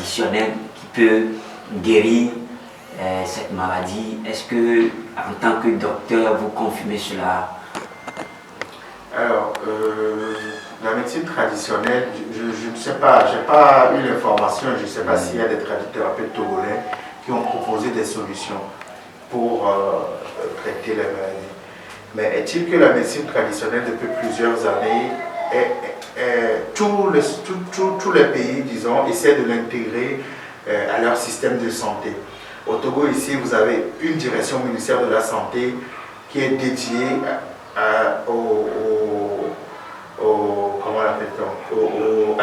traditionnelle qui peut guérir cette maladie. Est-ce que, en tant que docteur, vous confirmez cela? Alors, la médecine traditionnelle, je ne sais pas, je n'ai pas eu l'information, je ne sais pas s'il y a des tradithérapeutes togolais qui ont proposé des solutions pour traiter les maladies. Mais est-il que la médecine traditionnelle, depuis plusieurs années, tous les pays, disons, essaient de l'intégrer à leur système de santé. Au Togo, ici, vous avez une direction ministère de la Santé qui est dédiée à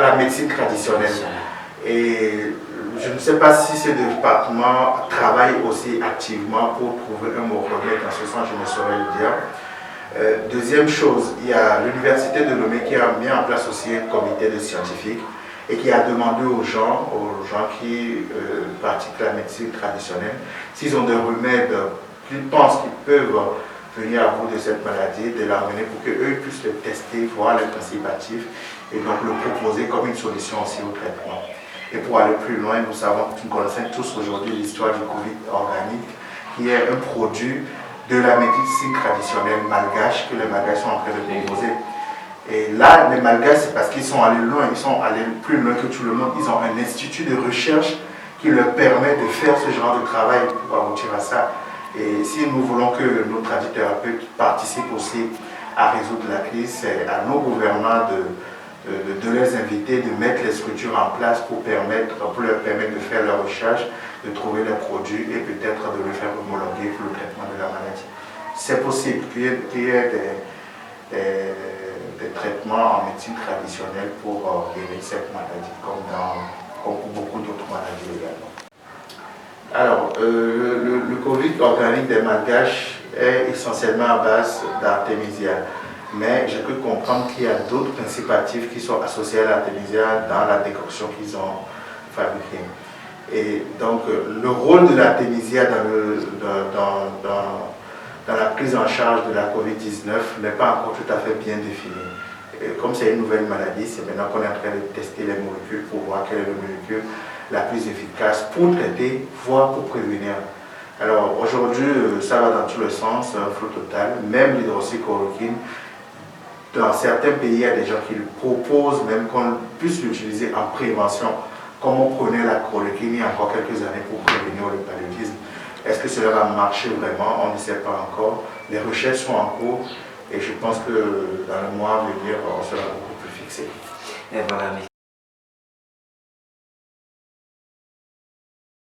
la médecine traditionnelle. Et je ne sais pas si ce département travaille aussi activement pour trouver un mot remède dans ce sens, je ne saurais le dire. Deuxième chose, il y a l'université de Lomé qui a mis en place aussi un comité de scientifiques et qui a demandé aux gens qui pratiquent la médecine traditionnelle, s'ils ont des remèdes qu'ils pensent qu'ils peuvent venir à bout de cette maladie, de l'amener pour qu'eux puissent le tester, voir les principes actifs et donc le proposer comme une solution aussi au traitement. Et pour aller plus loin, nous connaissons tous aujourd'hui l'histoire du Covid organique, qui est un produit de la médecine traditionnelle malgache que les Malgaches sont en train de proposer. Et là, les Malgaches, c'est parce qu'ils sont allés loin, ils sont allés plus loin que tout le monde. Ils ont un institut de recherche qui leur permet de faire ce genre de travail pour aboutir à ça. Et si nous voulons que nos tradithérapeutes participent aussi à résoudre la crise, c'est à nos gouvernants de les inviter, de mettre les structures en place pour leur permettre de faire leur recherche, de trouver les produits et peut-être de le faire homologuer pour le traitement de la maladie. C'est possible qu'il y ait des traitements en médecine traditionnelle pour guérir cette maladie, comme pour beaucoup d'autres maladies également. Alors, le Covid organique des Malgaches est essentiellement à base d'artémisia. Mais je peux comprendre qu'il y a d'autres principes actifs qui sont associés à l'artémisia dans la décoction qu'ils ont fabriquée. Et donc, le rôle de l'artémisia dans la prise en charge de la COVID-19 n'est pas encore tout à fait bien défini. Et comme c'est une nouvelle maladie, c'est maintenant qu'on est en train de tester les molécules pour voir quelle est la molécule la plus efficace pour traiter, voire pour prévenir. Alors aujourd'hui, ça va dans tous les sens, un flou total, même l'hydroxychloroquine. Dans certains pays, il y a des gens qui proposent même qu'on puisse l'utiliser en prévention, comme on prenait la chloroquine il y a encore quelques années pour prévenir le paludisme. Est-ce que cela va marcher vraiment? On ne sait pas encore. Les recherches sont en cours et je pense que dans le mois à venir, on sera beaucoup plus fixé. Et voilà,